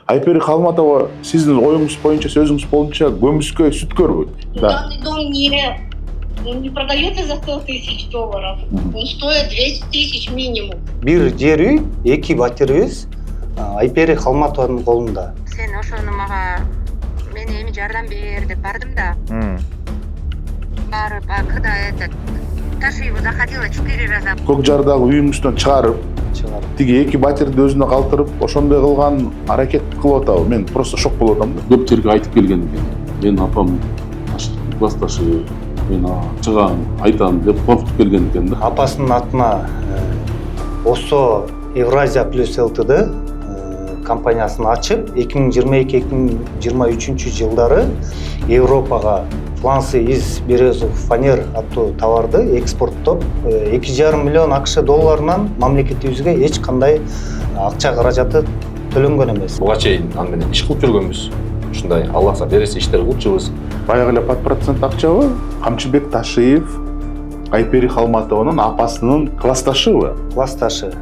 Айпери Халматова, сиздин оюңуз боюнча, сөзүңүз боюнча көмүскө сүт көрбөйт. Данный дом не продается за 100 тысяч долларов. Он стоит 200 тысяч минимум. Бир жер үй, 2 батирибиз Айпери Халматованын колунда. Сен ошону мага мен эми жардам бер деп бардым да. Барып, когда Таша его заходила 4 раза. Көк жардагы үйүңүздөн чыгарып, тиги 2 батирди өзүнө калтырып, ошондой кылган аракет кылып атабы. Мен просто шок болуп атам да. Көп жерге айтып келген экен. Мен апам классташы, мен чыгам, айтам деп коркутуп келген экен да. Апасынын атына ОСО Евразия плюс ЛТД компаниясын ачып, 2022-2023 жылдары Европага Флансы из березов фанер аттуу товарды экспорттоп 2,5 миллион АКШ долларынан мамлекетибизге эч кандай акча каражаты төлөнгөн эмес. Буга чейин аны менен иш кылып жүргөнбүз. Ушундай Аллахка бересе иштер кылчубуз. Баягы эле под процент акчабы Камчыбек Ташиев Айпери Халматованын апасынын классташыбы? Классташы.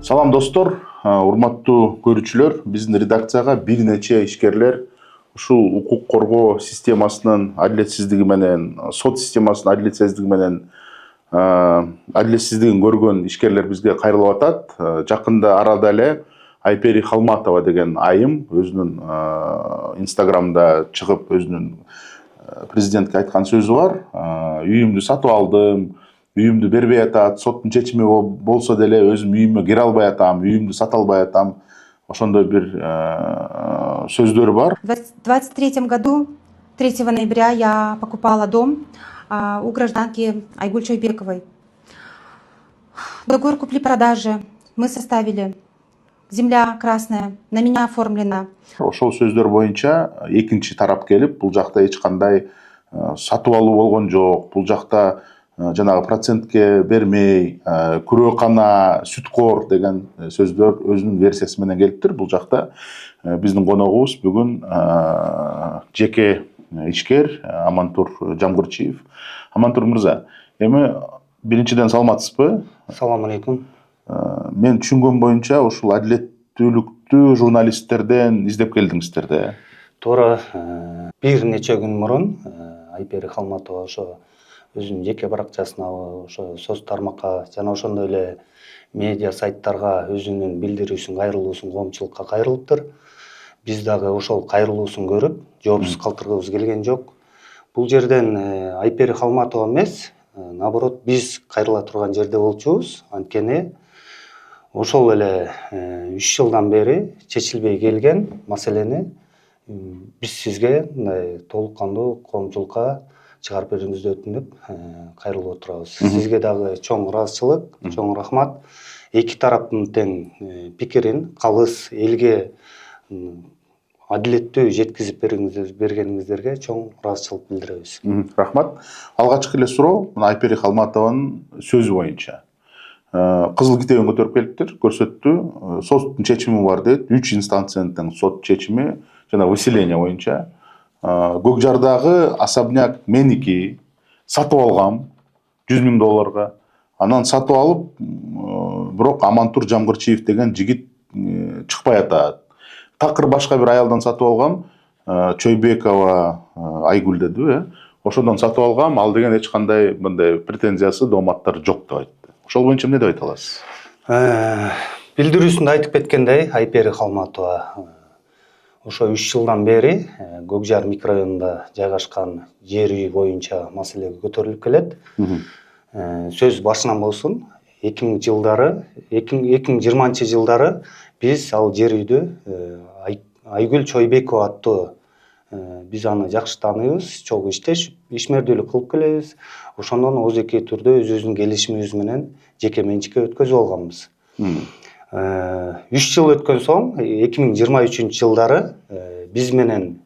Салам достор, урматтуу көрүүчүлөр, биздин редакцияга бир нече ишкерлер ушул укук коргоо системасынын адилетсиздиги менен, сот системасынын адилетсиздиги менен адилетсиздигин көргөн ишкерлер бизге кайрылып атат. Жакында арада эле Айпери Халматова деген айым өзүнүн Инстаграмда чыгып өзүнүн президентке айткан сөзү бар. Үйүмдү сатып алдым, үйүмдү бербей атат, соттун чечими болсо деле өзүм үйүмө кире албай атам, үйүмдү сата албай атам. Ошондой бир сөздөрү бар. В 2023 году, 3 ноября, я покупала дом у гражданки Айгуль Чойбековой. Договор купли-продажи мы составили. Земля красная, на меня оформлена. Ошол сөздөр боюнча экинчи тарап келип, бул жакта эч кандай сатып алуу болгон жок. Бул жакта жанагы процентке бермей, күрөөкана, сүткор деген сөздөр өзүнүн версиясы менен келиптир. Бул жакта биздин коногубуз бүгүн жеке ишкер Амантур Жамгырчиев. Амантур мырза, эми биринчиден саламатсызбы? Салам алейкум. Мен түшүнгөн боюнча ушул адилеттүүлүктү журналисттерден издеп келдиңиздер да. Туура, бир нече күн мурун Айпери Халматова ошо өзүнүн жеке баракчасына, ошо соц тармакка жана ошондой эле медиа сайттарга өзүнүн билдирүүсүн, кайрылуусун коомчулукка кайрылыптыр. Биз дагы ошол кайрылуусун көрүп, жоопсуз калтыргыбыз келген жок. Бул жерден Айпери Халматова эмес, наоборот, биз кайрыла турган жерде болчубуз. Анткени ошол эле 3 жылдан бери чечилбей келген маселени биз сизге мындай толук кандуу коомчулукка чыгарып берүүңүздү өтүнүп кайрылып отурабыз. Сизге дагы чоң ыраазычылык, чоң рахмат. Эки тараптын тең пикирин калыс элге адилеттүү жеткизип бергениңиздерге чоң ыраазычылык билдиребиз. Рахмат. Алгачкы эле суроо мына Айпери Халматованын сөзү боюнча. Кызыл китебин көтөрүп келиптир, көрсөттү. Соттун чечими бар дейт. 3 инстанциянын сот чечими жана выселение боюнча. Көк жардагы особняк меники, сатып алгам 100 000 долларга. Анан сатып алып, бирок Амантур Жамгырчиев деген жигит чыкпай атат. Такыр башка бир аялдан сатып алгам, Чойбекова Айгүл дедиби, ошондон сатып алгам, ал деген эч кандай мындай претензиясы, дооматтар жок деп айтты. Ошол боюнча эмне деп айта аласыз? Билдирүүсүндө айтып кеткендей, Айпери Халматова ошо 3 жылдан бери Көкжар микрорайонунда жайгашкан жер үй боюнча маселе көтөрүлүп келет. Сөз башынан болсун, 2020 жылдары биз ал жер үйдү Айгүл Чойбекова аттуу биз аны жакшы тааныйбыз, чогуу ишмердүүлүк кылып келебиз. Ошондон озеки түрдө өзүбүздүн келишимибиз менен жеке менчикке өткөзүп алганбыз. 3 жыл өткөн соң 2023 жылдары биз менен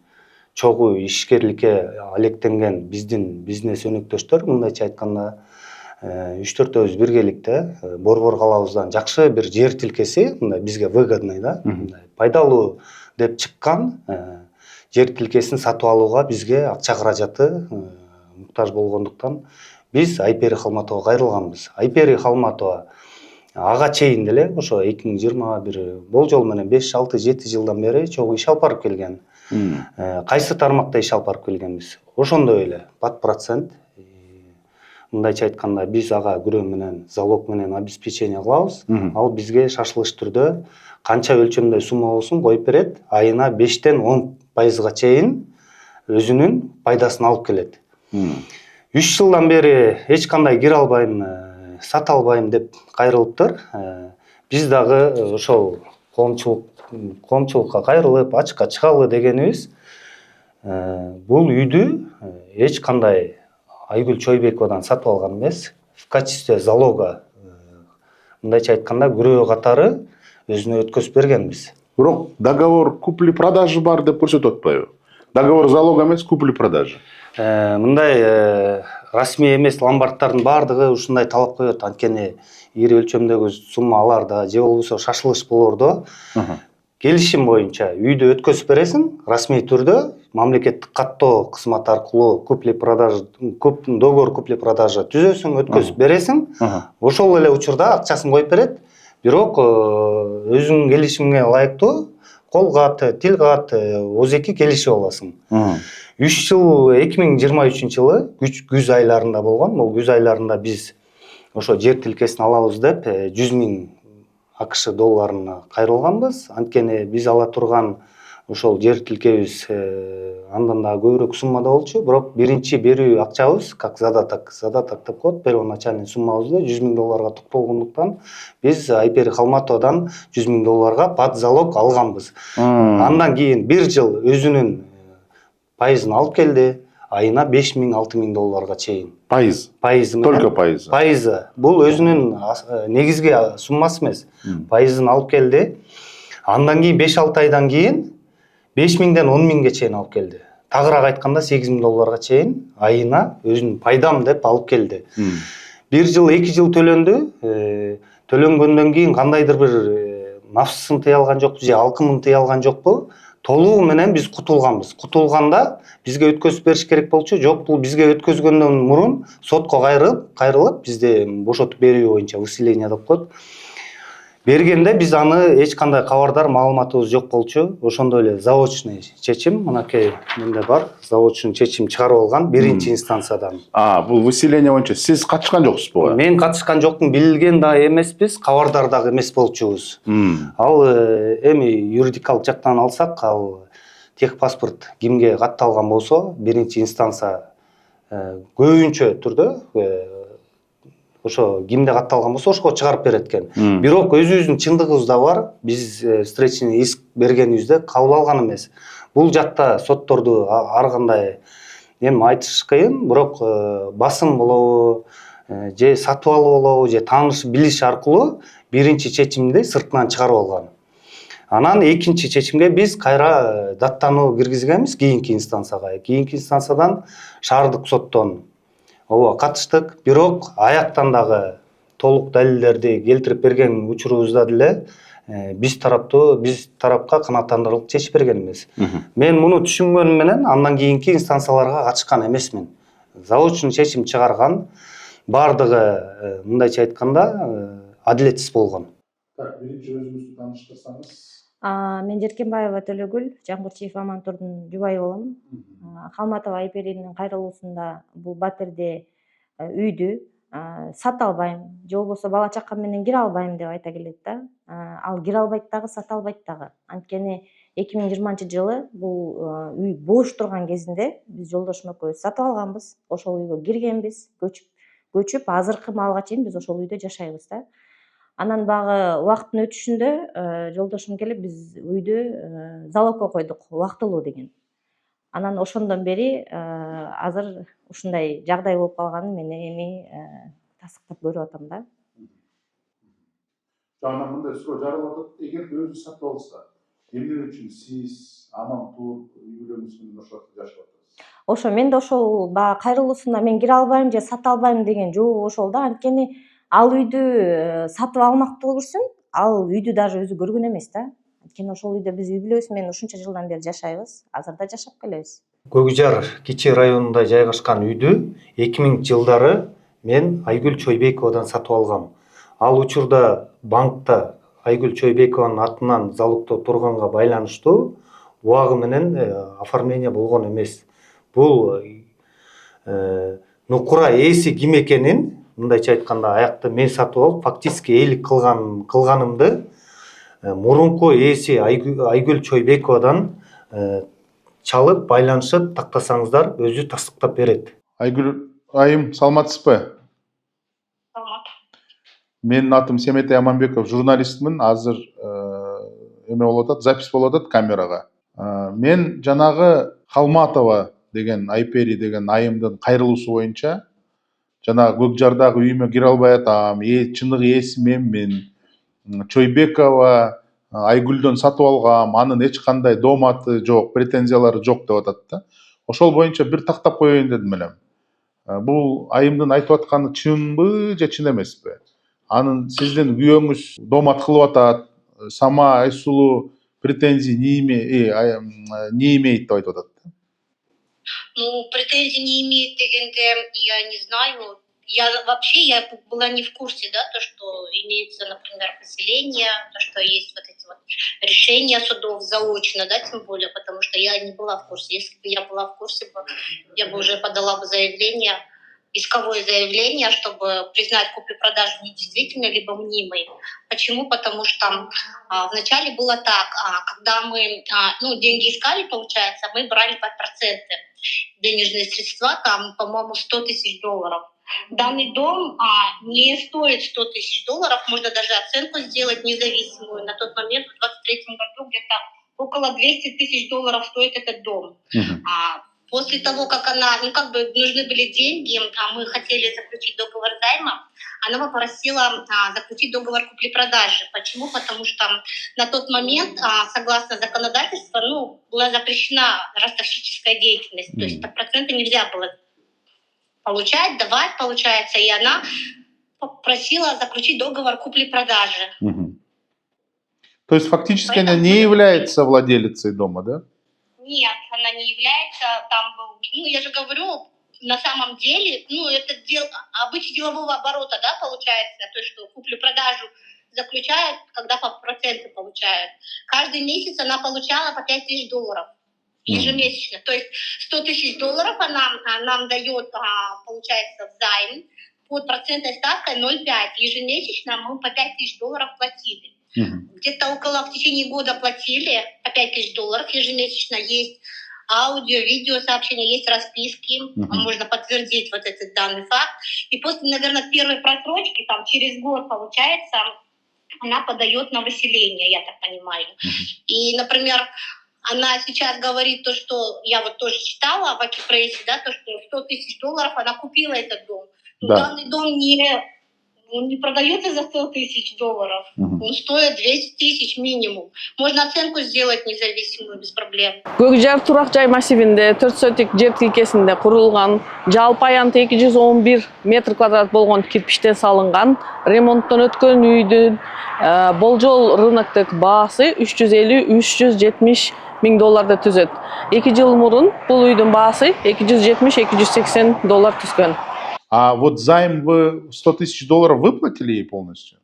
чогуу ишкерликке алектенген биздин бизнес өнөктөштөр, мындайча айтканда 3-4 биргеликте Борбор калабыздан жакшы бир жер тилкеси, мындай бизге выгодный да, пайдалуу деп чыккан жер тилкесин сатып алууга бизге акча каражаты муктаж болгондуктан биз Айпери Халматова кайрылганбыз. Айпери Халматова ага чейин деле ошо 2021 болжол менен 5-6-7 жылдан бери чогуу иш алып барып келген. Кайсы тармакта иш алып барып келгенбиз? Ошондой эле пат процент. Мындайча айтканда биз ага күрөө менен, залог менен обеспечение кылабыз. Ал бизге шашылыш түрдө канча өлчөмдө сумма болсун коюп берет. Айына 5-10% чейин өзүнүн пайдасын алып келет. 3 жылдан бери эч кандай кире албайм, сата албайм деп кайрылыптыр. Биз дагы ошол коомчулукка кайрылып, ачыкка чыгалы дегенибиз бул үйдү эч кандай Айгүл Чойбековадан сатып алган эмес. В качестве залога, мындайча айтканда күрөө катары өзүнө өткөзүп бергенбиз. Бирок договор купли-продажы бар деп көрсөтүп атпайбы? Договор залога эмес, купли-продажа. Мындай расмий эмес ломбарддардын баардыгы ушундай талап коет. Анткени ири өлчөмдөгү сумма аларда же болбосо шашылыш болордо келишим боюнча үйдү өткөзүп бересиң, расмий түрдө мамлекеттик каттоо кызматы аркылуу договор купли-продажа түзөсүң, өткөзүп бересиң. Ошол эле учурда акчасын коюп берет. Бирок өзүңүн келишимиңе ылайыктуу кол кат, тил кат, ооз-эки келишип аласың. 3 жыл 2023 жылы күз айларында болгон. Бул күз айларында биз ошо жер тилкесин алабыз деп 100.000 АКШ долларына кайрылганбыз. Анткени биз ала турган ошол жер тилкебиз андан да көбүрөөк суммада болчу. Бирок биринчи берүү акчабыз, как задаток деп коет, первоначальный суммабызды 100.000 долларга токтолгондуктан биз Айпери Халматовадан 100.000 долларга под залог алганбыз. Андан кийин 1 жыл өзүнүн пайызын алып келди. Айына 5.000-6.000 долларга чейин. Пайыз. Только пайызы. Пайызы. Бул өзүнүн негизги суммасы эмес. Пайызын алып келди. Андан кийин 5-6 айдан кийин 5.000ден 10.000ге чейин алып келди. Тагыраак айтканда 8.000 долларга чейин айына өзүнүн пайдам деп алып келди. 1 жыл, 2 жыл төлөндү. Төлөнгөндөн кийин кандайдыр бир нафсын тыя алган жокпу же алкымын тыя алган жокпу? Толугу менен биз кутулганбыз. Кутулганда бизге өткөзүп бериш керек болчу. Жок, бул бизге өткөзгөндөн мурун сотко кайрылып, бизде бошотуп берүү боюнча выселение деп коет. Бергенде биз аны эч кандай кабардар маалыматыбыз жок болчу. Ошондой эле заочный чечим, мынакей менде бар, заочный чечим чыгарып алган биринчи инстанциядан. Бул выселение боюнча сиз катышкан жоксуз буга? Мен катышкан жокмун, билген да эмеспиз, кабардар дагы эмес болчубуз. Ал эми юридикалык жактан алсак, ал техпаспорт кимге катталган болсо, биринчи инстанция көбүнчө түрдө ошо кимде катталган болсо ошого чыгарып берет экен. Бирок өзүбүздүн чындыгыбыз да бар. Биз встречный иск бергенибизде кабыл алган эмес. Бул жакта сотторду ар кандай айтыш кыйын, бирок басым болобу, же сатып алуу болобу, же тааныш билиш аркылуу биринчи чечимди сыртынан чыгарып алган. Анан экинчи чечимге биз кайра даттануу киргизгенбиз кийинки инстанцияга. Кийинки инстанциядан шаардык соттон катыштык, бирок аяктан дагы толук далилдерди келтирип берген учурубузда деле биз тарапка канааттандырылып чечип берген эмес. Мен муну түшүнгөнүм менен андан кийинки инстанцияларга катышкан эмесмин. Заочный чечим чыгарган, бардыгы мындайча айтканда адилетсиз болгон. Биринчи өзүңүздү тааныштырсаңыз. Мен Жеркенбаева Төлөгүл, Жангурчиев Амантурдун жубайы болом. Халматова Айперинин кайрылуусунда бул батирде үйдү сата албайм, же болбосо бала чакам менен кире албайм деп айта келет да. Ал кире албайт дагы, сата албайт дагы. Анткени 2020 жылы бул үй бош турган кезинде биз жолдошум экөөбүз сатып алганбыз. Ошол үйгө киргенбиз, көчүп азыркы маалга чейин биз ошол үйдө жашайбыз да. Анан багы убакыттын өтүшүндө жолдошум келип биз үйдү залогко койдук, убактылуу деген. Анан ошондон бери азыр ушундай жагдай болуп калганын мен эми тасыктап көрүп атам да. Анан мындай суроо жаралып атат. Эгерде өзү сатып алса, эмне үчүн сиз Амантур үй бүлөңүз менен ошол жашап атасыз? Ошо мен да ошол баягы кайрылуусунда мен кире албайм же сата албайм деген жообу ошол да. Анткени ал үйдү сатып алмактуу көрсүн, ал үйдү даже өзү көргөн эмес да. Анткени ошол үйдө биз үй бүлөбүз менен ушунча жылдан бери жашайбыз, азыр да жашап келебиз. Көкжар Кичи районунда жайгашкан үйдү 2000 жылдары мен Айгүл Чойбековадан сатып алгам. Ал учурда банкта Айгүл Чойбекованын атынан залогдо турганга байланыштуу убагы менен оформление болгон эмес. Бул нукура ээси ким экенин, мындайча айтканда, аякта мен сатып алып, фактически ээлик кылганымды мурунку ээси Айгүл Чойбековадан чалып, байланышып тактасаңыздар, өзү тастыктап берет. Айгүл айым, саламатсызбы? Менин атым Семетей Аманбеков, журналистмин. Азыр эме болуп атат, запись болуп атат камерага. Мен жанагы Халматова деген Айпери деген айымдын кайрылуусу боюнча жанагы Көкжардагы үйүмө кире албай атам, чыныгы ээси менмин. Чойбекова Айгүлдөн сатып алгам, анын эч кандай дооматы жок, претензиялары жок деп атат да. Ошол боюнча бир тактап коеюн дедим элем. Бул айымдын айтып атканы чынбы же чын эмеспи? Анын сиздин күйөөңүз доомат кылып атат, Сама Айсулуу претензий не имеет деп айтып атат. Ну, претензий не имеет дегенде, я не знаю. Я была не в курсе, да, то, что имеется, например, поселение, то, что есть вот эти вот решения судов заочно, да, тем более, потому что я не была в курсе. Если бы я была в курсе, я бы уже подала бы заявление, исковое заявление, чтобы признать куплю-продажу недействительной либо мнимой. Почему? Потому что вначале было так, когда мы деньги искали, получается, мы брали под проценты денежные средства, там, по-моему, $100 000. Данный дом не стоит $100 000, можно даже оценку сделать независимую. На тот момент, в 2023 году, где-то около $200 000 стоит этот дом. После того, как нужны были деньги, мы хотели заключить договор займа, она попросила заключить договор купли-продажи. Почему? Потому что на тот момент, согласно законодательству, была запрещена ростовщическая деятельность. То есть под проценты нельзя было получать, давать, получается, и она попросила заключить договор купли-продажи. То есть фактически она не является владелицей дома, да? Нет, она не является, там был, я же говорю, на самом деле, это обычай делового оборота, да, получается, то есть, что куплю-продажу заключают, когда по проценту получают. Каждый месяц она получала по $5 000 ежемесячно, то есть $100 000 она нам дает, получается, в займ под процентной ставкой 0,5. Ежемесячно мы по $5 000 платили. Где-то в течение года платили по $5 000 ежемесячно. Есть аудио, видео сообщения, есть расписки. Можно подтвердить вот этот данный факт. И после, наверное, первой просрочки, там через год, получается, она подает на выселение, я так понимаю. И, например, она сейчас говорит то, что я вот тоже читала в Акипрессе, да, то, что $100 000 она купила этот дом. Но данный дом не продается за $100 000, он стоит 200 000 минимум. Можно оценку сделать независимую, без проблем. Көкжар турак жай массивинде 4 сотик жер тилкесинде курулган, жалпы аянты 211 метр квадрат болгон кирпичтен салынган, ремонттон өткөн үйдүн болжол рыноктук баасы $350–370 миң түзөт. 2 жыл мурун бул үйдүн баасы $270–280 түзгөн. А вот займ вы $100 000 выплатили ей полностью?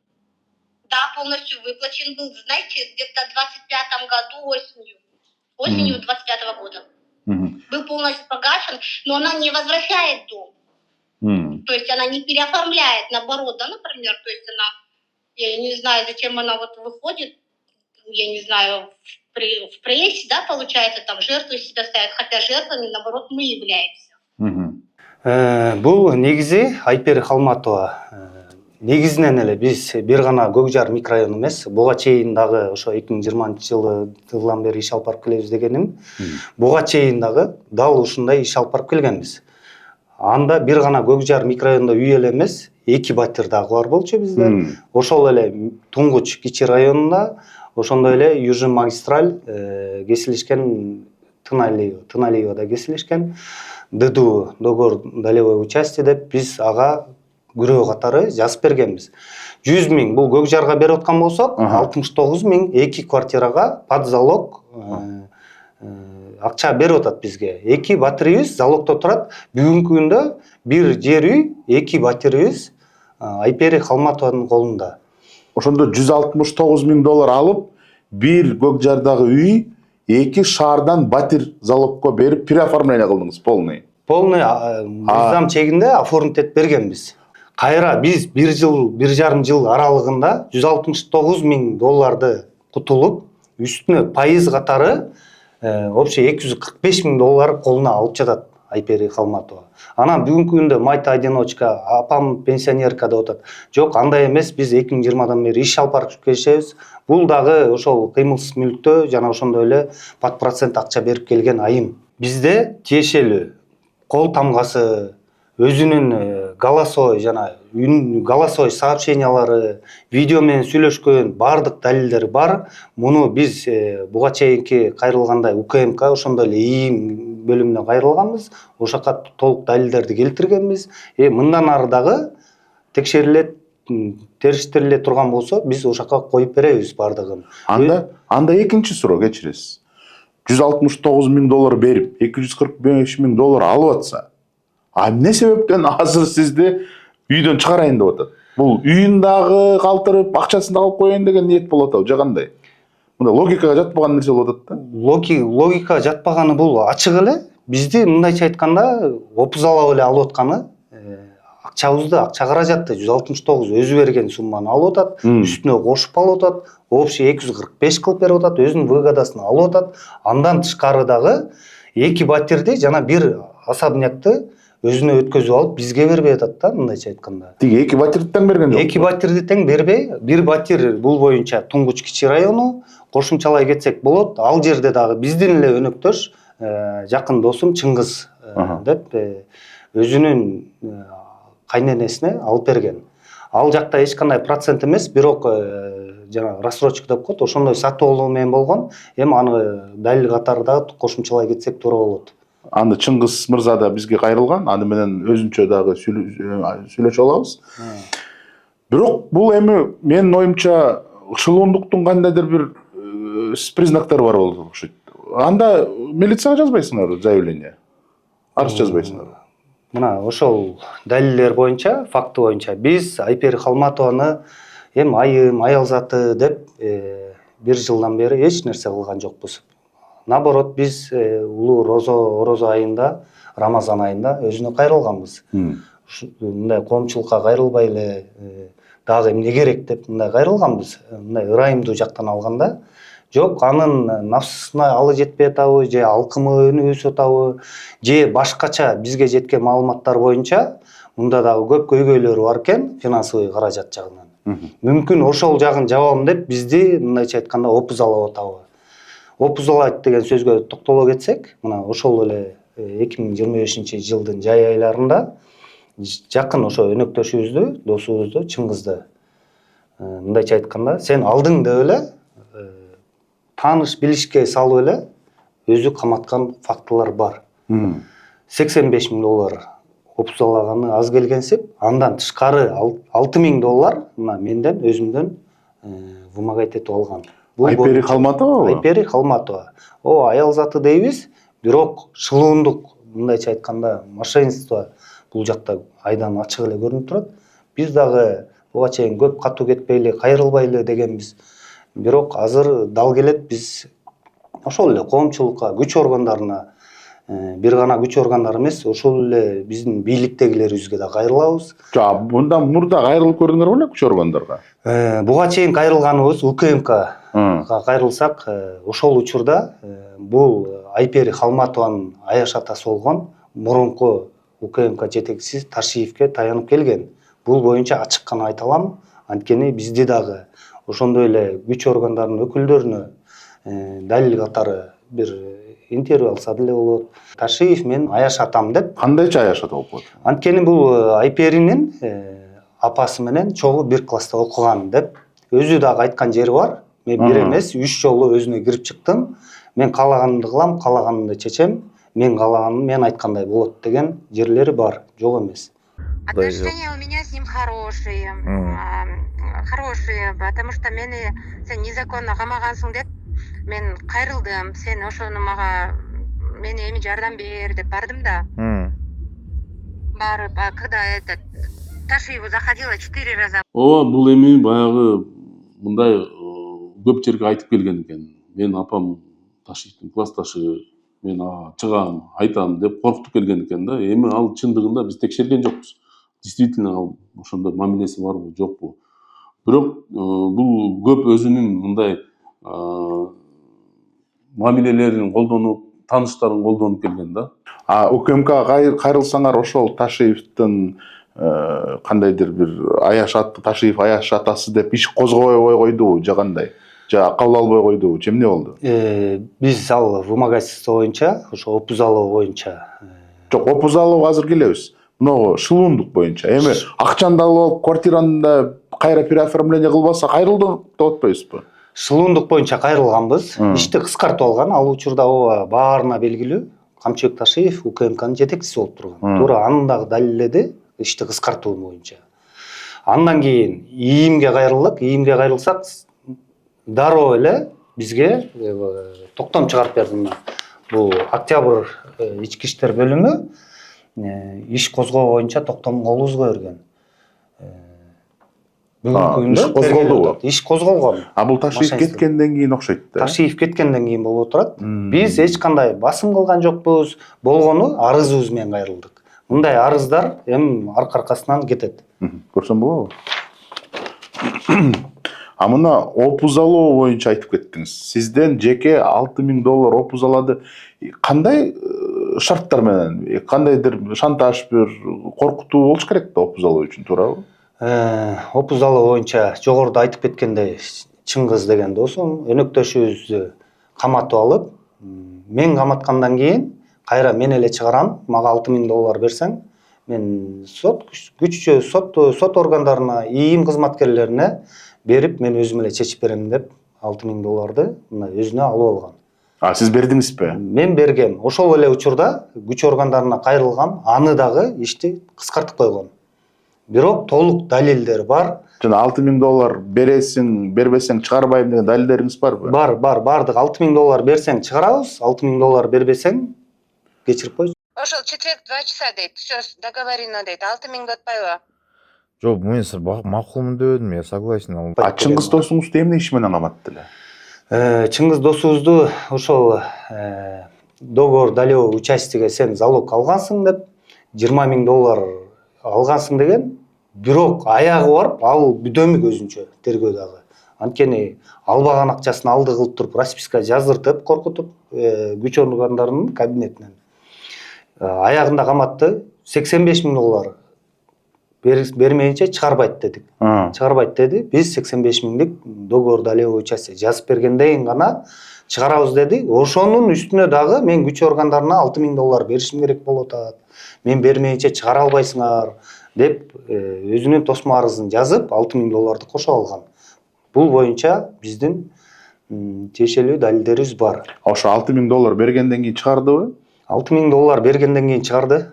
Да, полностью выплачен был, знаете, где-то в 25 году осенью 25 года. Был полностью погашен, но она не возвращает дом. То есть она не переоформляет, наоборот, да, например, то есть она, я не знаю, зачем она вот выходит, я не знаю, в прессе, да, получается, там жертвы себя ставят, хотя жертвами, наоборот, мы являемся. Бул негизи Айпери Халматова. Негизинен эле биз бир гана Көкжар микрорайону эмес, буга чейин дагы ошо 2020-жылдан бери иш алып барып келебиз дегеним. Буга чейин дагы дал ушундай иш алып барып келгенбиз. Анда бир гана Көкжар микрорайонунда үй эле эмес, 2 батир дагы бар болчу бизде. Ошол эле Туңгуч кичи районунда, ошондой эле Южный магистраль кесилишкен, Тыналиевада кесилишкен. ДДУ, договор долевой участие деп биз ага күрөө катары жазып бергенбиз. 100 000 бул Көкжарга берип аткан болсок, 69 000 2 квартирага под залог акча берип атат бизге. 2 батиребиз залогдо турат. Бүгүнкү күндө бир жер үй 2 батиребиз Айпери Халматованын колунда. Ошондо $169,000 алып, бир Көкжардагы үй 2 шаардан батир залогко берип, переоформление кылдыңыз полный. Полный мыйзам чегинде оформить этип бергенбиз. Кайра биз 1 жыл, 1,5 жыл аралыгында $169,000 кутулуп, үстүнө пайыз катары общий $245,000 колуна алып жатат Айпери Халматова. Анан бүгүнкү күндө майта одиночка, апам пенсионерка деп атат. Жок, андай эмес, биз 2020-дан бери иш алып барып келишебиз. Бул дагы ошол кыймылсыз мүлктө жана ошондой эле пат процент акча берип келген айым. Бизде тиешелүү кол тамгасы, өзүнүн голосой жана голосой сообщениялары, видео менен сүйлөшкөн бардык далилдер бар. Муну биз буга чейинки кайрылгандай УКМК ошондой эле ИИМ бөлүмүнө кайрылганбыз. Ошака толук далилдерди келтиргенбиз. Мындан ары дагы текшерилет, териштириле турган болсо, биз ошака коюп беребиз бардыгын. Анда экинчи суроо, кечиресиз. $169,000 берип, $245,000 алып атса, эмне себептен азыр сизди үйдөн чыгарайын деп атат? Бул үйүн дагы калтырып, акчасын да алып коеюн деген ниет болуп атабы же кандай? Мында логикага жатпаган нерсе болуп атат да. Логика жатпаганы бул ачык эле. Бизди мындайча айтканда опузалап эле алып атканы, акчабызды, акча каражатты 169 өзү берген сумманы алып атат, үстүнө кошуп алып атат, общий 245 кылып берип атат, өзүнүн выгодасын алып атат. Андан тышкары дагы 2 батирди жана бир особнякты өзүнө өткөзүп алып бизге бербей атат да, мындайча айтканда. Тиги 2 батирди тең берген жок. 2 батирди тең бербей, бир батир бул боюнча Туңгуч Кичи району, кошумчалай кетсек болот. Ал жерде дагы биздин эле өнөктөш, жакын досум Чыңгыз деп өзүнүн кайненесине алып берген. Ал жакта эч кандай процент эмес, бирок жана рассрочка деп коет, ошондой сатып алуу менен болгон. Эми аны далил катары дагы кошумчалай кетсек туура болот. Анда Чыңгыз мырза да бизге кайрылган, аны менен өзүнчө дагы сүйлөшө алабыз. Бирок бул эми менин оюмча ышылуундуктун кандайдыр бир признактары бар болуп окшойт. Анда милицияга жазбайсыңарбы заявление? Арыз жазбайсыңарбы? Мына ошол далилдер боюнча, факты боюнча биз Айпери Халматованы эми айым, аял заты деп 1 жылдан бери эч нерсе кылган жокпуз. Наоборот, биз улуу орозо айында, Рамазан айында өзүнө кайрылганбыз. Мындай коомчулукка кайрылбай эле дагы эмне керек деп мындай кайрылганбыз. Мындай ырайымдуу жактан алганда, жок, анын нафсына алы жетпей атабы, же алкымы өнүгүп атабы, же башкача бизге жеткен маалыматтар боюнча мында дагы көп көйгөйлөрү бар экен финансовый каражат жагынан. Мүмкүн ошол жагын жабам деп бизди мындайча айтканда опузалап атабы. Опузалайт деген сөзгө токтоло кетсек, мына ошол эле 2025 жылдын жай айларында жакын ошо өнөктөшүбүздү, досубузду, Чыңгызды мындайча айтканда, сен алдың деп эле тааныш билишке салып эле өзү каматкан фактылар бар. $85,000 опузалаганы аз келгенсип, андан тышкары $6,000 мына менден өзүмдөн вымогать этип алган. Айпери Халматова? Айпери Халматова. О, аял заты дейбиз, бирок шылуундук, мындайча айтканда, мошенничество бул жакта айдан ачык эле көрүнүп турат. Биз дагы буга чейин көп катуу кетпейли, кайрылбайлы дегенбиз. Бирок азыр дал келет, биз ошол эле коомчулукка, күч органдарына, бир гана күч органдары эмес, ошол эле биздин бийликтегилерибизге да кайрылабыз. Жок, мындан мурда кайрылып көрдүңөр беле күч органдарга? Буга чейин кайрылганыбыз УКМКга кайрылсак, ошол учурда бул Айпери Халматованын аяш атасы болгон мурунку УКМК жетекчиси Ташиевке таянып келген. Бул боюнча ачык гана айта алам, анткени бизди дагы ошондой эле күч органдарынын өкүлдөрүнө далил катары бир интервью алса деле болот. Ташиев мен аяш атам деп. Кандайча аяш ата болуп калат? Анткени бул Айперинин апасы менен чогуу бир класста окуган деп. Өзү дагы айткан жери бар. Мен бир эмес, 3 жолу өзүнө кирип чыктым. Мен каалаганымды кылам, каалаганымды чечем. Мен каалаганым мен айткандай болот деген жерлери бар, жок эмес. Отношения у меня с ним хорошие. Хорошие, потому что мени сен незаконно камагансың деп мен кайрылдым. Сен ошону мага мен эми жардам бер деп бардым да. Барып, когда Ташиеву заходила 4 раза. ооба бул эми баягы мындай көп жерге айтып келген экен. Мен апам Ташиевдин классташы, мен чыгам, айтам деп коркутуп келген экен да. Эми ал чындыгында биз текшерген жокпуз. Действительно ал ошондой мамилеси барбы, жокпу. Бирок бул көп өзүнүн мындай мамилелерин колдонуп, тааныштарын колдонуп келген да. УКМК кайрылсаңар ошол Ташиевдин кандайдыр бир Аяш Ташиев Аяш атасы деп иш козгобой койдубу же кандай? Же кабыл албай койдубу? Же эмне болду? Биз ал вымогательство боюнча, ошо опуз алуу боюнча. Жок, опуз алуу азыр келебиз. Мынагу шылуундук боюнча. Эми акчаны да алып, квартираны да кайра переоформление кылбаса кайрылды деп атпайбызбы? Шылуундук боюнча кайрылганбыз. Ишти кыскартып алган. Ал учурда ооба баарына белгилүү. Камчыбек Ташиев УКМКнын жетекчиси болуп турган. Туура анын дагы далилдеди ишти кыскартуу боюнча. Андан кийин ИИМге кайрылдык. ИИМге кайрылсак дароо эле бизге токтом чыгарып берди. Бул Октябрь ички иштер бөлүмү иш козгоо боюнча токтом колгозго берген. Бүгүнкү күндө иш козголдубу? Иш козголгон. Бул Ташиев кеткенден кийин окшойт да. Ташиев кеткенден кийин болуп турат. Биз эч кандай басым кылган жокпуз. Болгону арызыбыз менен кайрылдык. Мындай арыздар эми аркасынан кетет. Көрсөм болобу? Мына опуз алуу боюнча айтып кеттиңиз. Сизден жеке $6000 опуз алады. Кандай шарттар менен? Кандайдыр шантаж бир коркутуу болуш керек да опуз алуу үчүн, туурабы? Опуз алуу боюнча жогоруда айтып кеткендей Чыңгыз деген досум өнөктөшүбүздү каматып алып, мен каматкандан кийин кайра мен эле чыгарам, мага $6000 берсең, мен сот органдарына, ИИМ кызматкерлерине берип, мен өзүм эле чечип берем деп $6000 мына өзүнө алып алган. Сиз бердиңизби? Мен бергем. Ошол эле учурда күч органдарына кайрылгам, аны дагы ишти кыскартып койгон. Бирок толук далилдер бар. Жана $6000 бересиң, бербесең чыгарбайм деген далилдериңиз барбы? Бар, бардык $6000 берсең чыгарабыз, $6000 бербесең кечирип койчу. Ошол четверг 2 часа дейт. Всё договорено дейт. 6000 атпайбы? Жок, мен макулмун дебедим, я согласен. Чыңгыз досуңузду эмне иш менен каматты эле? Чыңгыз досубузду ошол договор далео участиеге сен залог алгансың деп $20000 алгансың деген, бирок аягы барып, ал бүдөмүк өзүнчө тергөөдөгү. Анткени албаган акчасын алды кылып туруп, расписка жаздыртып, коркутуп, күч органдарынын кабинетинен. Аягында каматты, $85000 бермейинче чыгарбайт дедик. Чыгарбайт деди. Биз 85.000'lik договор далео участие жазып бергенден кийин гана чыгарабыз деди. Ошонун үстүнө дагы мен күч органдарына $6000 беришим керек болуп атат. Мен бермейинче чыгара албайсыңар деп өзүнүн тосмо арызын жазып $6000 кошо алган. Бул боюнча биздин тиешелүү далилдерибиз бар. Ошо $6000 бергенден кийин чыгардыбы? $6000 бергенден кийин чыгарды.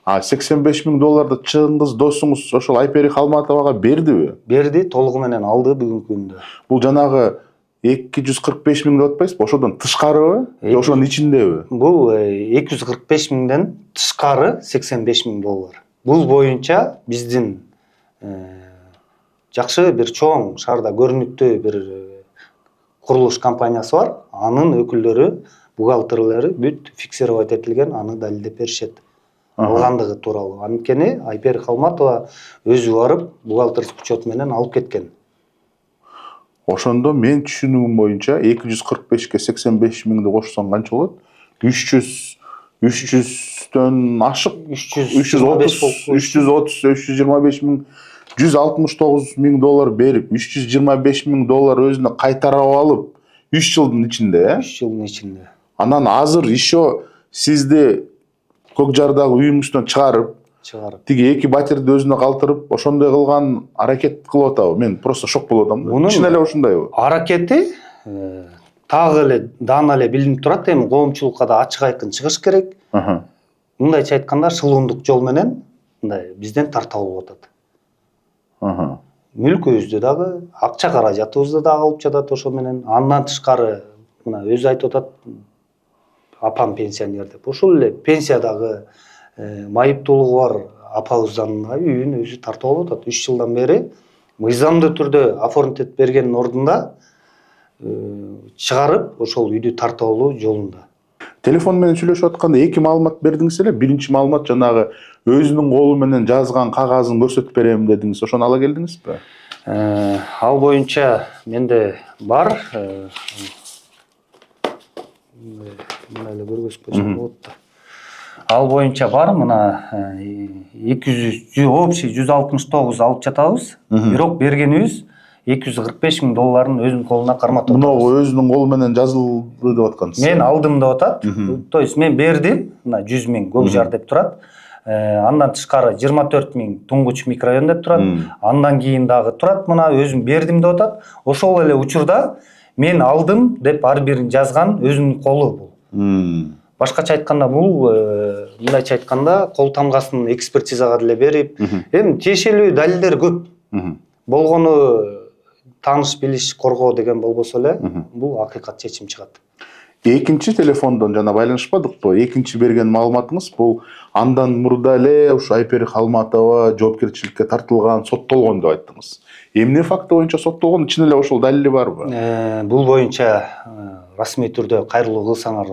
$85.000 Чыңгыз досуңуз ошол Айпери Халматовага бердиби? Берди, толугу менен алды бүгүнкү күндө. Бул жанагы 245.000 деп атпайсызбы? Ошодон тышкарыбы? Же ошонун ичиндеби? Бул 245.000'ден тышкары $85.000. Бул боюнча биздин жакшы бир чоң шаарда көрүнүктүү бир курулуш компаниясы бар. Анын өкүлдөрү, бухгалтерлери бүт фиксировать этилген, аны далилдеп беришет. Алгандыгы тууралуу. Анткени Айпери Халматова өзү барып, бухгалтерский учет менен алып кеткен. Ошондо мен түшүнүгүм боюнча 245ке 85.000'ди кошсоң канча болот? 300'дөн ашык 325.000 $169.000 берип, $325.000 өзүнө кайтарып алып, 3 жылдын ичинде, 3 жылдын ичинде. Анан азыр еще сизди Көкжардагы үйүңүздөн чыгарып, тиги 2 батирди өзүнө калтырып, ошондой кылган аракет кылып атабы? Мен просто шок болуп атам. Чын эле ошондойбу? Аракети тагы эле даана эле билинип турат, эми коомчулукка да ачык айкын чыгыш керек. Мындайча айтканда, шылуундук жол менен мындай бизден тартып алып атат. Мүлкүбүздү дагы, акча каражатыбызды дагы алып жатат ошо менен. Андан тышкары мына өзү айтып атат, апам пенсионер деп. Ошол эле пенсиядагы майыптуулугу бар апабыздын үйүн өзү тартып алып атат. 3 жылдан бери мыйзамдуу түрдө оформить бергендин ордунда чыгарып ошол үйдү тартып алуу жолунда. Телефон менен сүйлөшүп атканда эки маалымат бердиңиз эле. Биринчи маалымат жанагы өзүнүн колу менен жазган кагазын көрсөтүп берем дедиңиз. Ошону ала келдиңизби? Ал боюнча менде бар. Мына эле көргөзүп койсом болот да. Ал боюнча бар, мына общий 169 алып жатабыз. Бирок бергенибиз $245,000 өзүнүн колуна карматып атабыз. Мына өзүнүн колу менен жазылды деп аткансыз. Мен алдым деп атат. То есть мен бердим, мына 100,000 Көкжар деп турат. Андан тышкары 24,000 Туңгуч микрорайон деп турат. Андан кийин дагы турат, мына өзүм бердим деп атат. Ошол эле учурда мен алдым деп ар бирин жазган өзүнүн колу бул. Башкача айтканда бул, мындайча айтканда, кол тамгасын экспертизага деле берип, эми тиешелүү далилдер көп. Болгону тааныш билиш коргоо деген болбосо эле, бул акыйкат чечим чыгат. Экинчи телефондон жана байланышпадыкпы? Экинчи берген маалыматыңыз бул андан мурда эле ушу Айпери Халматова жоопкерчиликке тартылган, соттолгон деп айттыңыз. Эмне факты боюнча соттолгон, ичинде эле ошол далили барбы? Бул боюнча расмий түрдө кайрылуу кылсаңар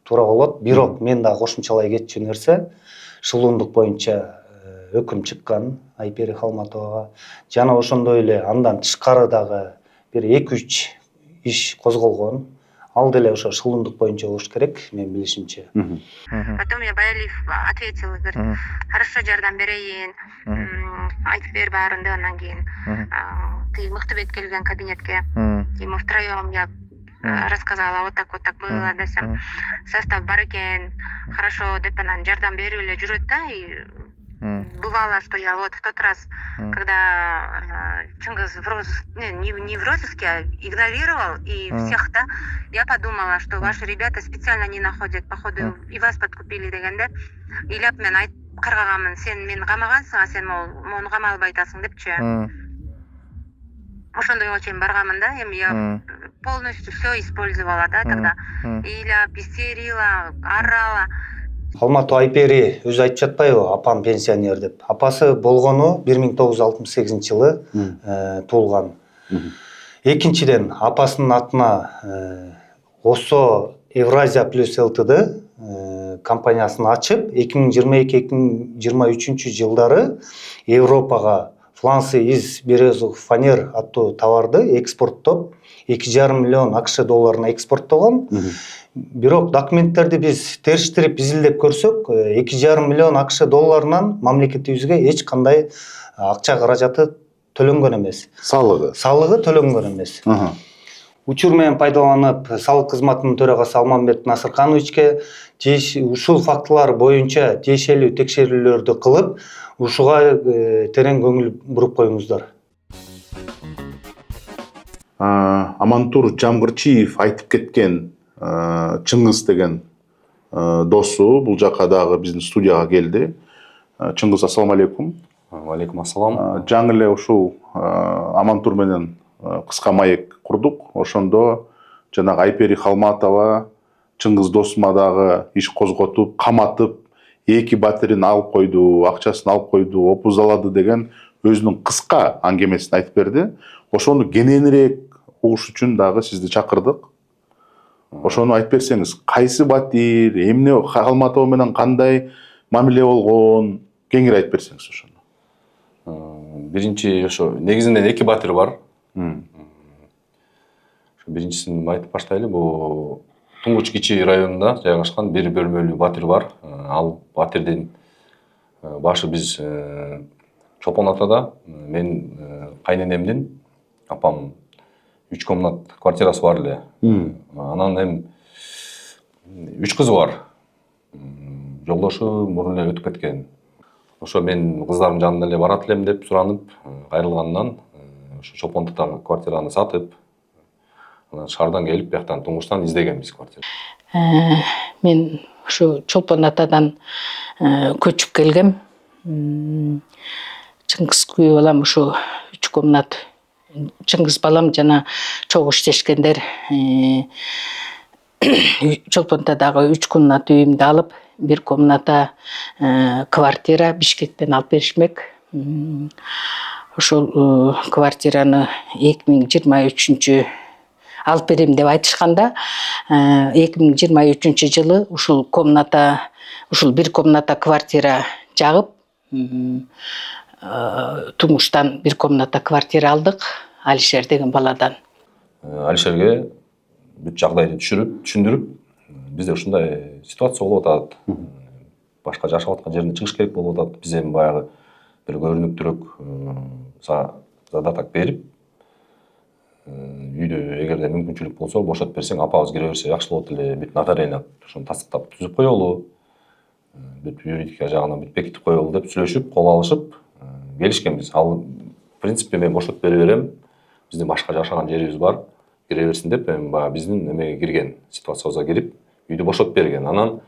туура болот. Бирок мен дагы кошумчалай кетчү нерсе, шылуундук боюнча өкүм чыккан Айпери Халматовага. Жана ошондой эле андан тышкары дагы бир 2-3 иш козголгон. Ал деле ошо шылуундук боюнча болуш керек, мен билишимче. Потом я Баялиев ответил, говорит, хорошо, жардам берейин, айтып бер баарын деп, андан кийин ты Мыктыбек келген кабинетке, и мы втроем я рассказала, вот так было десем, состав бар экен, хорошо деп анан жардам берип эле жүрөт да, и бывало, что я вот в тот раз, когда Чыңгыз в розыске, не в розыске, а игнорировал и всех, да, я подумала, что ваши ребята специально не находят, походу, и вас подкупили дегенде, ыйлап мен каргаганмын, сен мени камагансың, а сен мону камалбай атасың депчи. Ошондойго чейин барганмын да, эми я полностью все использовала, да, тогда. Ыйлап, истерила, орала. Халматова Айпери өзү айтып жатпайбы, апам пенсионер деп. Апасы болгону 1968 жылы туулган. Экинчиден, апасынын атына ОСО Евразия плюс ЛТД компаниясын ачып, 2022-2023 жылдары Европага фланцы из березовых фанер аттуу товарды экспорттоп, $2,5 миллион ақш долларына экспорттогон. Бирок документтерди биз териштирип изилдеп көрсөк, $2,5 миллион ақш долларынан мамлекетибизге эч кандай акча каражаты төлөнгөн эмес. Салыгы төлөнгөн эмес. Учур менен пайдаланып, салык кызматынын төрагасы Алмамбет Насыркановичке ушул фактылар боюнча тиешелүү текшерүүлөрдү кылып, ушуга терең көңүл буруп коюңуздар. Амантур Жамгырчиев айтып кеткен Чыңгыз деген досу бул жака дагы биздин студияга келди. Чыңгыз, ассаламу алейкум. Алейкум ассалам. Жаңы эле ушул Амантур менен кыска маек курдук. Ошондо жанагы Айпери Халматова Чыңгыз досума дагы иш козготуп, каматып, эки батирин алып койду, акчасын алып койду, опуздалады деген өзүнүн кыска аңгемесин айтып берди. Ошону кененирээк угуш үчүн дагы сизди чакырдык. Ошону айтып берсеңиз, кайсы батир, эмне Халматова менен кандай мамиле болгон, кеңири айтып берсеңиз ошону. Биринчи ошо негизинен эки батир бар. Биринчисин айтып баштайлы. Бул Туңгуч кичи районунда жайгашкан бир бөлмөлүү батир бар. Ал батирдин башы биз Чолпон атада, мен кайненемдин, апам 3 комнат квартирасы бар эле. Анан эми 3 кызы бар. Жолдошу мурун эле өтүп кеткен. Ошо мен кыздарымдын жанына эле барат элем деп суранып, кайрылгандан ошо Чолпон атадагы квартираны сатып, анан шаардан келип, бияктан Туңгучтан издегенбиз квартира. Мен ушу Чолпон атадан көчүп келгем. Чыңгыз күйөө балам ушу 3 комнат. Чыңгыз балам жана чогуу иштешкендер Чолпон атадагы 3 комната үйүмдү алып, 1 комната квартира Бишкектен алып беришмек. Ошол квартираны 2023 алып берем деп айтышканда, 2023 жылы ушул комната, ушул 1 комната квартира жагып, тумуштан 1 комната квартира алдык Алишер деген баладан. Алишерге бүт жагдайды түшүндүрүп, бизде ушундай ситуация болуп атат. Башка жашап аткан жерине чыгыш керек болуп атат. Биз эми баягы бир көрүнүктүүрөөк задаток берип, үйдө эгерде мүмкүнчүлүк болсо бошотуп берсең, апабыз кире берсе жакшы болот эле. Бүт нотариально ошону тастыктап түзүп коелу. Бүт юридика жагынан бүт бекитип коелу деп сүйлөшүп, кол алышып келишкенбиз. Ал в принципе мен бошотуп бере берем. Биздин башка жашаган жерибиз бар. Кире берсин деп, эми баягы биздин эмеге кирген, ситуациябызга кирип, үйдү бошотуп берген. Анан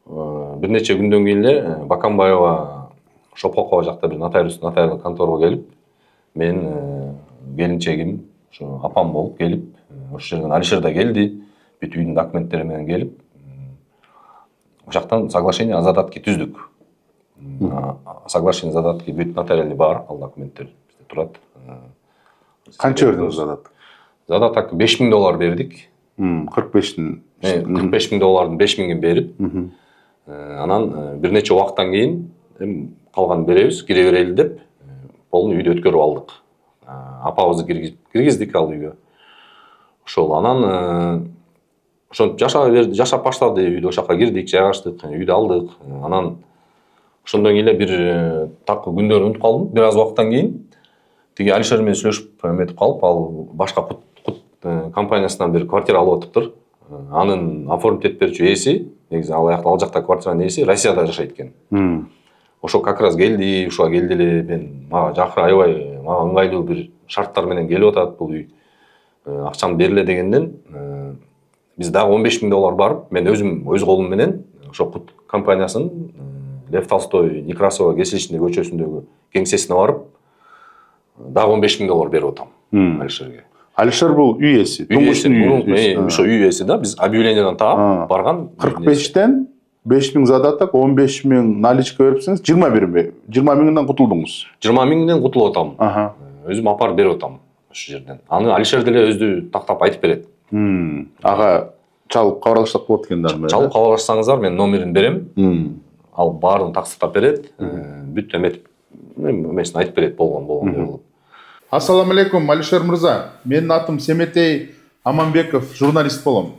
бир нече күндөн кийин эле Баканбаева Шопокова жакта бир нотариалдык конторага келип, мен келинчегим, ошо апам болуп келип, ошол жерден Алишер да келди, бүт үйдүн документтери менен келип, ошол соглашение о задатке түздүк. Соглашение о задатке бүт нотариальный бар, ал документтер бизде турат. Канча бердиңиз задаток? Задаток $5000 бердик. 45'tin. 45 000 доллардын 5 000'in берип, анан бир нече убакыттан кийин калганын беребиз, кире берели деп, полну үйдү өткөрүп алдык. Апабызды киргиздик ал үйгө. Ошол анан ошентип жашап баштады, үйдө ошака кирдик, жайгаштык, үйдү алдык. Анан ошондон кийин эле бир такы күндөрүн унутуп калдым. Бир аз убакыттан кийин тиги Алишер менен сүйлөшүп эметип калып, ал башка кут компаниясынан бир квартира алып атыптыр. Анын оформить этип берүүчү ээси, негизи ал жакта квартиранын ээси Россияда жашайт экен. Ошо как раз келди, ушуга келди эле, мен мага жакыр аябай, мага ыңгайлуу бир шарттар менен келип атат бул үй. Акчамды берле дегенден, биз дагы $15 000 барып, мен өз колум менен ошо кут компаниясынын Лев Толстой Некрасова кесилишиндеги көчөсүндөгү кеңсесине барып, дагы $15 000 берип атам Алишерге. Алишер бул үй ээси. Ошо үй ээси да, биз объявленияден таап барган. 45'ten 5.000 задаток, 15.000 наличка берипсиңиз, 20.000'den кутулдуңуз. 20.000'den кутулуп атам. Өзүм апарып берип атам ошол жерден. Аны Алишер деле өзү тактап айтып берет. Ага чалып кабарлашсак болот экен да. Чалып кабарлашсаңыздар, мен номерин берем. Ал баарын тактыктап берет. Бүт эметип, эмесин айтып берет, болгон деп. Ассаламу алейкум, Алишер мырза. Менин атым Семетей Аманбеков, журналист болом.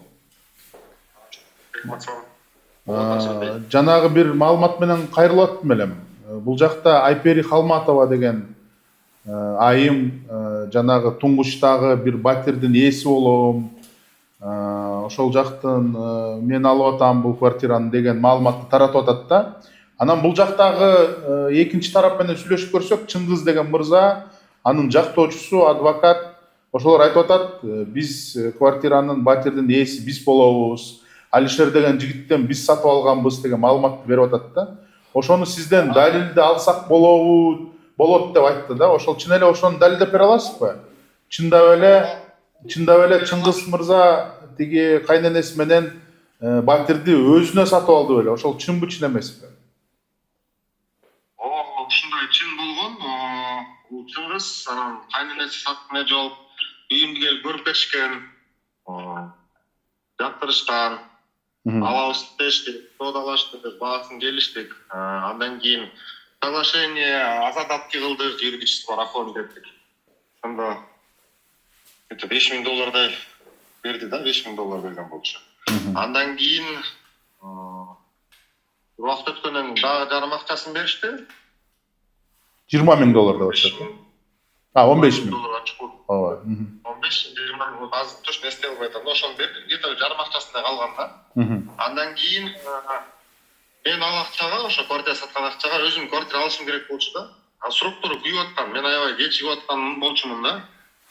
Жанагы бир маалымат менен кайрылып аттым элем. Бул жакта Айпери Халматова деген айым жанагы туңгучтагы бир батирдин ээси болом. Ошол жактан мен алып атам бул квартираны деген маалыматты таратып атат да. Анан бул жактагы экинчи тарап менен сүйлөшүп көрсөк, Чыңгыз деген мырза, анын жактоочусу, адвокат, ошолор айтып атат, биз квартиранын батирдин ээси биз болобуз. Алишер деген жигиттен биз сатып алганбыз деген маалыматты берип атат да. Ошону сизден далилди алсак болот деп айтты да. Ошол чын эле ошону далилдеп бере аласызбы? Чындап эле Чыңгыз мырза тиги кайненеси менен батирди өзүнө сатып алды беле? Ошол чынбы, чын эмеспи? Ушундай чын болгон. Чыңгыз анан кайненеси саткан жооп, үйүмдү келип көрүп кетишкен. Жактырышкан. Алабыз дештик, соодалаштык, баасын келиштик. Андан кийин соглашение о задатке кылдык, юридический бар оформить эттик. Ошондо $5000 берди да, $5000 берген болчу. Андан кийин убакыт өткөндөн дагы жарым акчасын беришти. $20.000 деп атышат. $15.000. Ооба. 15-20 азыр точно эстей албай атам. Ошону берди, где-то жарым акчасында калган да. Андан кийин мен ал акчага, ошо квартира саткан акчага өзүм квартира алышым керек болчу да. Сроктор күйүп аткан, мен аябай кечигип аткан болчумун да.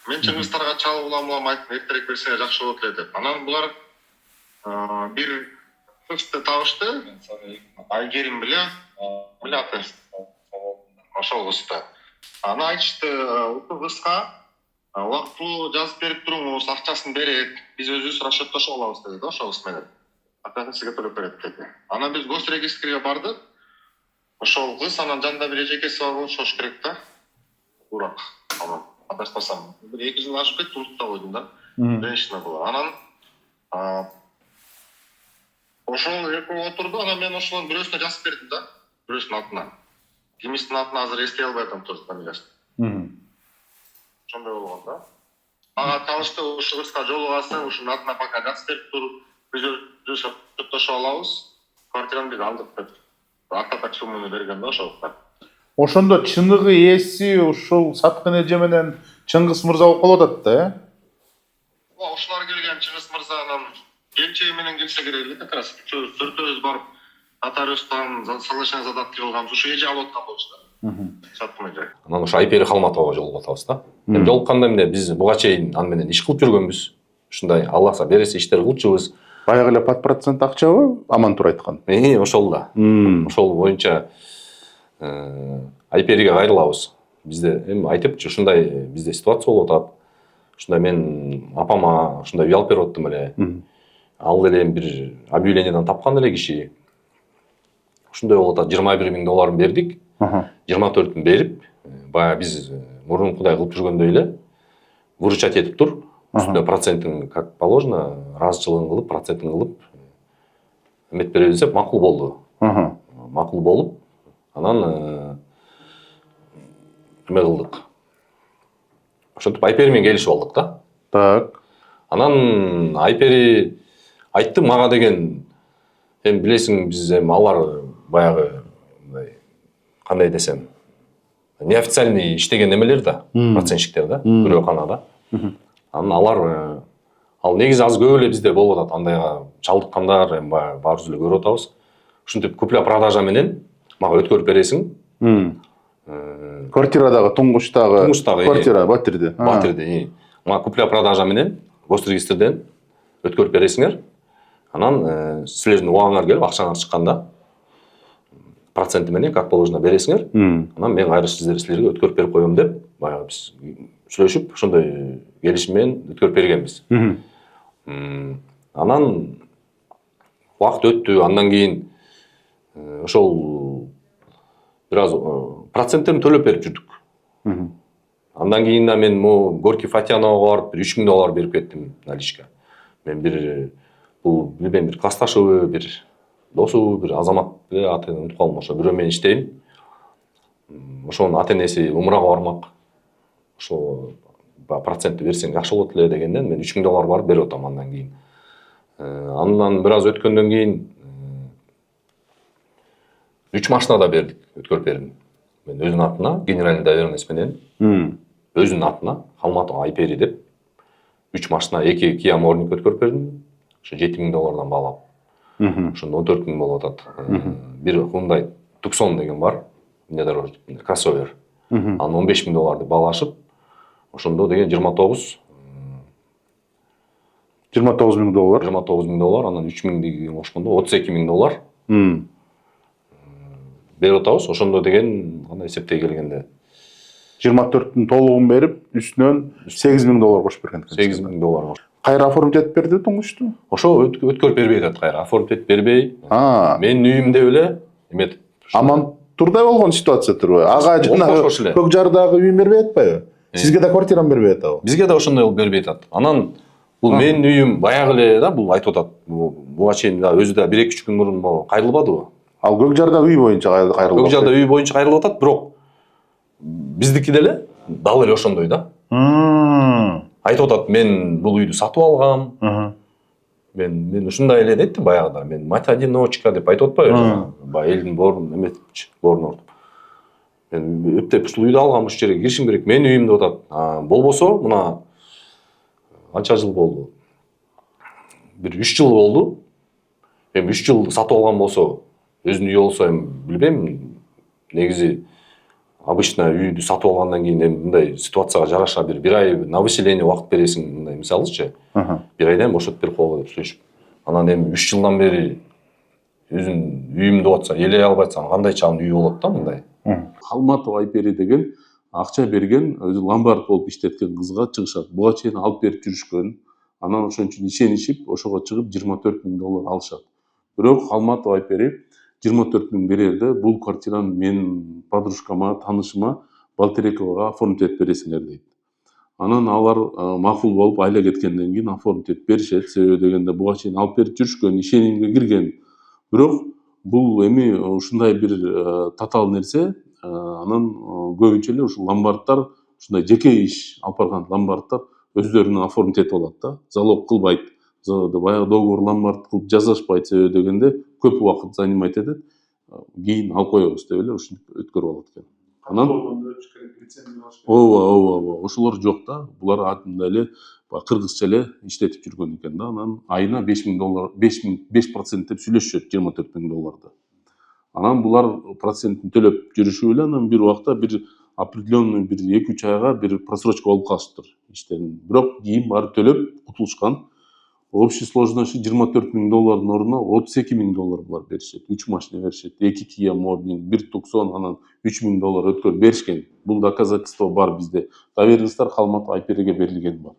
Мен Чыңгыздарга чалып улам айттым, эртерээк берсеңер жакшы болот эле деп. Анан булар бир кызды табышты, Айгерим билет ошол кызды. Аны айтышты, ушул кызга Убактылуу жазып берип туруңуз, акчасын берет, биз өзүбүз расчеттошуп алабыз деди да ошол кыз менен. Акчасын сизге төлөп берет деди. Анан биз госрегистрге бардык. Ошол кыз анан жанында бир эжекеси бар болуш керек да. Бурак. Анан адаштасам, бир 2 жыл ашып кетти, унутуп да койдум да. Женщина была. Анан ошол экөө отурду, анан мен ошонун бирөөсүнө жазып бердим да. Бирөөсүнүн атына. Кимистин атына азыр эстей албай атам тоже фамилиясын. Ошондой болгон да. Ага калышты ушул кызга жолугасың, ушунун атына пока жазып берип тур. Биз өзүбүз топтошуп алабыз. Квартираны биз алдык деп. Актатак сумманы берген да ошол. Ошондо чыныгы ээси ушул саткын эже менен Чыңгыз мырза болуп калып атат да, Ушулар келген Чыңгыз мырза анан келчеги менен келсе керек эле как раз. Төртөөбүз барып нотариустан соглашение задатки кылганбыз. Ушу эже алып аткан болчу да. Саткын эже. Анан ошо Айпери Халматовага жолугуп атабыз да. Эми жолукканда эмне биз буга чейин аны менен иш кылып жүргөнбүз. Ушундай Аллах бересе иштер кылчубуз. Баягы эле под процент акчабы? Амантур айткан. Ошол да. Ошол боюнча Айпериге кайрылабыз. Бизде эми айтыпчы ушундай бизде ситуация болуп атат. Ушундай мен апама ушундай үй алып берип аттым эле. Ал деле бир объявлениеден тапкан эле киши. Ушундай болуп атат. $21,000 бердик. 24-ін берип, баягы биз мурункудай кылып жүргөндөй эле выручать этип тур. Үстүнө процентин как положено, разычылыгын кылып, процентин кылып эмет бере десек макул болду. Макул болуп, анан эме кылдык. Ошентип Айпери менен келишип алдык да. Так. Анан Айпери айтты мага деген, эми билесиң биз эми алар баягы кандай десем, неофициальный иштеген эмелер да, процентщиктер да, күрөканада. Анан алар ал негизи аз көп эле бизде болуп атат, андайга чалдыккандар эми баарыбыз эле көрүп атабыз. Ушинтип купля продажа менен мага өткөрүп бересиң. Квартирадагы туңгучтагы квартира Батирде. Мага купля продажа менен госрегистрден өткөрүп бересиңер. Анан силердин убагыңар келип акчаңар чыкканда проценти менен как положено бересиңер. Анан мен кайра силерге өткөрүп берип коем деп, баягы биз сүйлөшүп, ошондой келишим менен өткөрүп бергенбиз. Анан убакыт өттү, андан кийин ошол бир аз проценттерин төлөп берип жүрдүк. Андан кийин да мен Горький Фатьяновго барып бир $3,000 берип кеттим наличка. Мен бул билбейм, бир классташыбы, бир досу, бир азамат атын унутуп калдым, ошо бирөө менен иштейм. Ошонун ата энеси умрага бармак. Ошо процентти берсең жакшы болот эле дегенден мен $3,000 барып берип атам андан кийин. Андан бир аз өткөндөн кийин 3 машина да бердик, өткөрүп бердим. Мен өзүнүн атына, генеральный доверенность менен, өзүнүн атына, Халматова Айпери деп 3 машина, 2 Kia Morning өткөрүп бердим. Ошо $7,000 баалап. Ошондо 14,000 болуп атат. Бир Hyundai Tucson деген бар, внедорожник, кроссовер. Анын $15,000 деп баалашып, ошондо деген $29,000. $29,000, анан $3,000 деген кошкондо $32,000. Берип атабыз, ошондо деген кандай эсептей келгенде 24-тün толугун берип, үстүнөн $8,000 кошуп берген. $8,000. Кайра оформить этип берди туңгучту? Ошо өткөрүп бербей атат кайра, оформить этип бербей. Менин үйүмдө эле эметип. Амантурда болгон ситуация турбу? Ага жанагы Көк Жардагы үйүн бербей атпайбы? Сизге да квартираны бербей атабы? Бизге да ошондой болуп бербей атат. Анан бул менин үйүм баягы эле да, бул айтып атат. Буга чейин да өзү да 1-2 күн мурун кайрылбадыбы? Ал Көк Жардагы үй боюнча кайрылды. Көк Жарда үй боюнча кайрылып атат, бирок биздики деле дал эле ошондой да. Айтып атат, мен бул үйдү сатып алгам. Мен ушундай эле дейт баягыда. Мен мать одиночка деп айтып атпайбы? Баягы элдин боорун эметипчи, боорун ортуп. Мен эптеп ушул үйдү алгам, ушул жерге киришим керек. Менин үйүм деп атат. Болбосо мына канча жыл болду? Бир 3 жыл болду. Эми 3 жыл сатып алган болсо, өзүнүн үйү болсо эми билбейм. Негизи обычно үйдү сатып алгандан кийин эми мындай ситуацияга жараша бир ай на выселение убакыт бересиң, мындай мисалычы. Бир айдан бошотуп берип койгула деп сүйлөшүп. Анан эми 3 жылдан бери өзүнүн үйүм деп атса, элей албай атсаң кандай чагым үй болот да мындай. Халматова Айпери деген акча берген, өзү ломбард болуп иштеткен кызга чыгышат. Буга чейин алып берип жүрүшкөн. Анан ошон үчүн ишенишип, ошого чыгып $24.000 алышат. Бирок Алматова айтып берип, 24.000 берерде бул квартираны менин подружкама, таанышыма Балтерековага оформить этип бересиңер дейт. Анан алар макул болуп айла кеткенден кийин оформить этип беришет. Себеби дегенде буга чейин алып берип жүрүшкөн, ишенимге кирген. Бирок бул эми ушундай бир татаал нерсе, анан көбүнчө эле ушул ломбарддар, ушундай жеке иш алып барган ломбарддар өздөрүнө оформить этип алат да, залог кылбайт. Баягы договор ломбард кылып жасашпайт, себеби дегенде көп убакыт занимать этет. Кийин алып коебуз деп эле ушинтип өткөрүп алат экен. Анан ооба, ошолор жок да. Булар мындай эле кыргызча эле иштетип жүргөн экен да. Анан айына $5.000, 5% деп сүйлөшүшөт $24.000. Анан булар процентин төлөп жүрүшүп эле анан бир убакта бир определенный бир 2-3 айга бир просрочка болуп калыштыр иштерин. Бирок кийин барып төлөп кутулушкан. Общей сложности $24.000 ордуна $32.000 булар беришет. 3 машина беришет, 2 Kia Morning, 1 Tucson, анан $3.000 өткөрүп беришкен. Бул доказательство бар бизде. Доверенностьтар Алматова Айпериге берилген бар.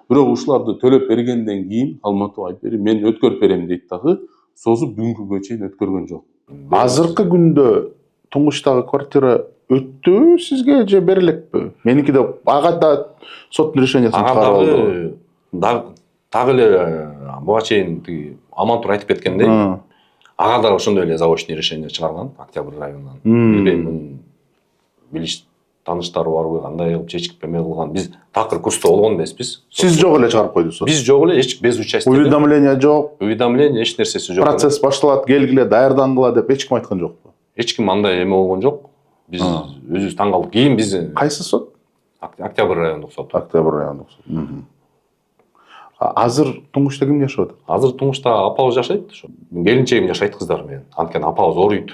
Бирок ушуларды төлөп бергенден кийин Алматова Айпери мен өткөрүп берем дейт дагы, созуп бүгүнкүгө чейин өткөргөн жок. Азыркы күндө туңгучтагы квартира өттү сизге же берилекпи? Меники да ага да соттун решениясын кабыл алды. Дагы эле буга чейин тиги Амантур айтып кеткендей, ага да ошондой эле заочный решение чыгарган Октябрь районунан. Билбейм, билиш тааныштары барбы, кандай кылып чечип эме кылган. Биз такыр курста болгон эмеспиз. Сиз жок эле чыгарып койдуңуз. Биз жок эле, без участия. Уведомление жок. Уведомление эч нерсеси жок. Процесс башталат, келгиле, даярдангыла деп эч ким айткан жокпу? Эч ким андай эме болгон жок. Биз өзүбүз таң калдык. Кийин биз Кайсы сот? Октябрь райондук сот. Октябрь райондук сот. Азыр туңгучта ким жашап атат? Азыр туңгучта апабыз жашайт. Келинчегим жашайт кыздар менен. Анткени апабыз орuyт.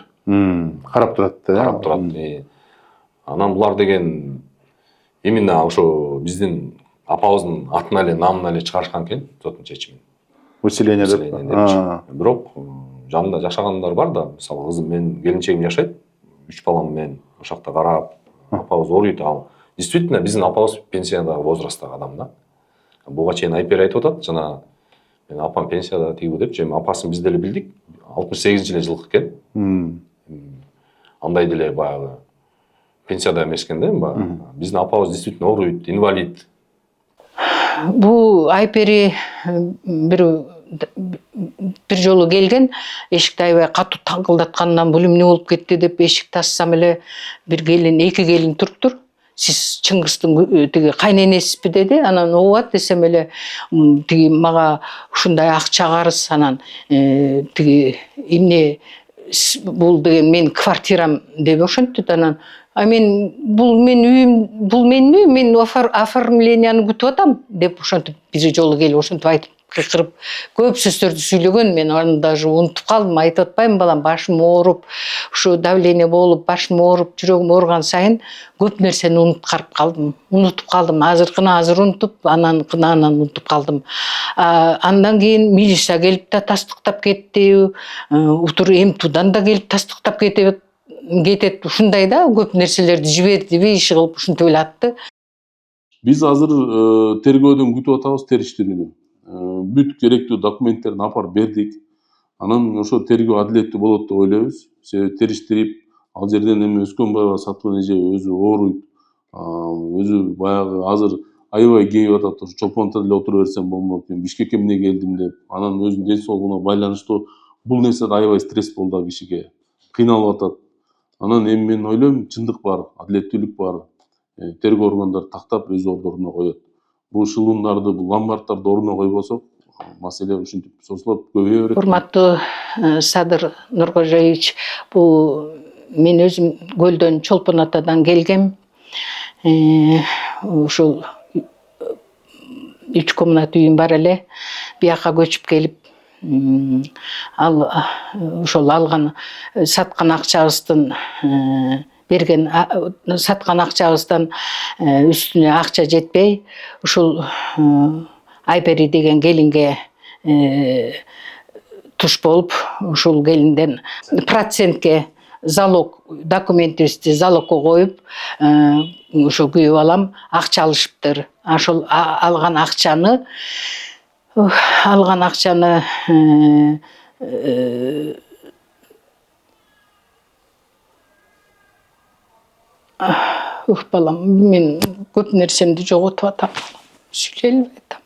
Карап турат да. Карап турат. Анан булар деген именно ошо биздин апабыздын атына эле, намына эле чыгарышкан экен соттун чечимин. Выселение деп. Бирок жанында жашагандар бар да, мисалы кызым менин келинчегим жашайт. 3 балам менен ошол жакта карап, апабыз орuyт. Ал действительно биздин апабыз пенсиядагы возрасттагы адам да. Буга чейин Айпер айтып атат, жана мен апам пенсияда тигиби деп, эми апасын биз деле билдик. 68-жылы жылкы экен. Андай деле баягы пенсияда эмес экен да, баягы. Биздин апабыз действительно орuyт, инвалид. Бул Айпери бир жолу келген, эшикти аябай катуу таңкылдаткандан бул эмне болуп кетти деп эшикти ачсам эле бир келин, 2 келин туруптур. Сиз Чыңгыздын тиги кайненесизби деди. Анан ооба десем эле тиги мага ушундай акча карыз, анан тиги эмне бул деген менин квартирам деп ошентти. Анан бул менин үйүм, бул менин үйүм, мен оформленияны күтүп атам деп ошентип бир жолу келип ошентип айтып кыйкырып көп сөздөрдү сүйлөгөн. Мен аны даже унутуп калдым. Айтып атпайм балам, башым ооруп, ушу давление болуп, башым ооруп, жүрөгүм оорган сайын көп нерсени унуткарып калдым. Азыркыны азыр унутуп, ананкыны анан унутуп калдым. Андан кийин милиция келип да тастыктап кетти. Утур МТУдан да келип тастыктап кетет. Ушундай да көп нерселерди жибердиби, иши кылып ушинтип эле атты. Биз азыр тергөөдөн күтүп атабыз териштирүүнү. Бүт керектүү документтерин апарып бердик. Анан ошо тергөө адилеттүү болот деп ойлойбуз. Себеби териштирип, ал жерден эми Өскөнбаева Сатылган эже өзү ооруйт. Өзү баягы азыр аябай кейип атат. Ошо чолпонто деле отура берсем болмок, мен Бишкекке эмне келдим деп. Анан өзүнүн ден соолугуна байланыштуу бул нерсе аябай стресс болду кишиге. Кыйналып атат. Анан эми мен ойлойм, чындык бар, адилеттүүлүк бар. Тергөө органдары тактап өз ордуна коет. Бул шылымдарды, бул ломбарддарды ордуна койбосок, маселе ушинтип созулуп көбөйө берет. Урматтуу Садыр Нуркожоевич, бул мен өзүм Көлдөн Чолпон Атадан келгем. Ушул 3 комнат үйүм бар эле. Бияка көчүп келип, ал ошол алган саткан акчабыздан үстүнө акча жетпей, ушул Айпери деген келинге туш болуп, ушул келинден процентке залог документибизди залогко коюп ошо күйөө балам акча алышыптыр. Ошол алган акчаны балам мен көп нерсемди жоготуп атам. Сүйлөй албай атам.